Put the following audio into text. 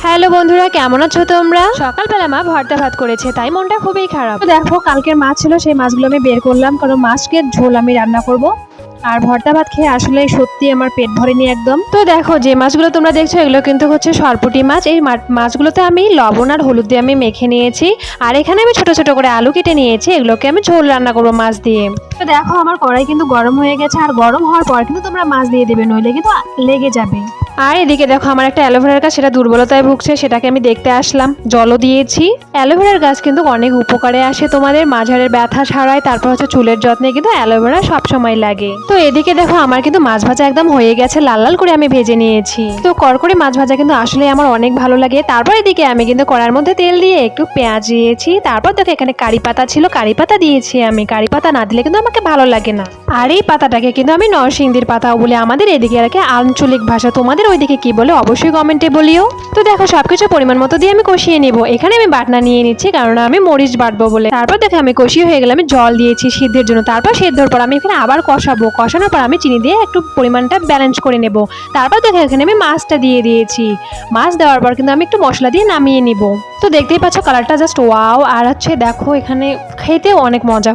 Hello বন্ধুরা, কেমন আছো তোমরা? সকালবেলা মা ভর্তা ভাত করেছে, তাই মনটা খুবই খারাপ। তো দেখো, কালকের মাছ ছিল, সেই মাছগুলো আমি বের করলাম, কারণ মাছকে ঝোল আমি রান্না করব। আর ভর্তা ভাত খেয়ে আসলে সত্যি আমার পেট ভরেনি একদম। তো দেখো, যে মাছগুলো তোমরা দেখছো এগুলো কিন্তু হচ্ছে সরপুঁটি মাছ। এই মাছগুলোতে আমি লবণ আর হলুদ দিয়ে আমি মেখে নিয়েছি। আর এখানে আমি ছোট ছোট করে আলু কেটে নিয়েছি, এগুলোকে আমি ঝোল রান্না করবো মাছ দিয়ে। তো দেখো, আমার কড়াই কিন্তু গরম হয়ে গেছে, আর গরম হওয়ার পর কিন্তু তোমরা মাছ দিয়ে দেবে, নইলে কিন্তু লেগে যাবে। আর এদিকে দেখো, আমার একটা অ্যালোভেরার গাছ, সেটা দুর্বলতায় ভুগছে, সেটাকে আমি দেখতে আসলাম, জলও দিয়েছি। অ্যালোভেরার গাছ কিন্তু অনেক উপকারে আসে, তোমাদের মাঝারের ব্যথা সারায়, তারপর হচ্ছে চুলের যত্নে কিন্তু অ্যালোভেরা সবসময় লাগে। তো এদিকে দেখো, আমার কিন্তু মাছ ভাজা একদম হয়ে গেছে, লাল লাল করে আমি ভেজে নিয়েছি। তো করকরে মাছ ভাজা কিন্তু আসলে আমার অনেক ভালো লাগে। তারপর এদিকে আমি কিন্তু কড়ার মধ্যে তেল দিয়ে একটু পেঁয়াজ দিয়েছি, তারপর দেখো এখানে কারি পাতা ছিল, কারি পাতা দিয়েছি আমি। কারি পাতা না দিলে কিন্তু আমাকে ভালো লাগে না। আর এই পাতাটাকে কিন্তু আমি নরসিংদীর পাতাও বলে, আমাদের এদিকে আর কি আঞ্চলিক ভাষা, তোমাদের ওইদিকে কি বলে অবশ্যই কমেন্টে বলিও। তো দেখো, সবকিছু পরিমাণ মতো দিয়ে আমি কষিয়ে নিব। এখানে আমি বাটনা নিয়ে নিচ্ছি, কারণ আমি মরিচ বাটবো বলে। তারপর দেখো, আমি কষিয়ে হয়ে গেলে আমি জল দিয়েছি সিদ্ধের জন্য। তারপর সিদ্ধর পর আমি এখানে আবার কষাবো, কষানোর পর আমি চিনি দিয়ে একটু পরিমাণটা ব্যালেন্স করে নেব। তারপর দেখো, এখানে আমি মাছটা দিয়ে দিয়েছি। মাছ দেওয়ার পর কিন্তু আমি একটু মশলা দিয়ে নামিয়ে নিব। তো দেখতেই পাচ্ছ কালারটা জাস্ট ওয়াও। আর হচ্ছে দেখো, এখানে খেতেও অনেক মজা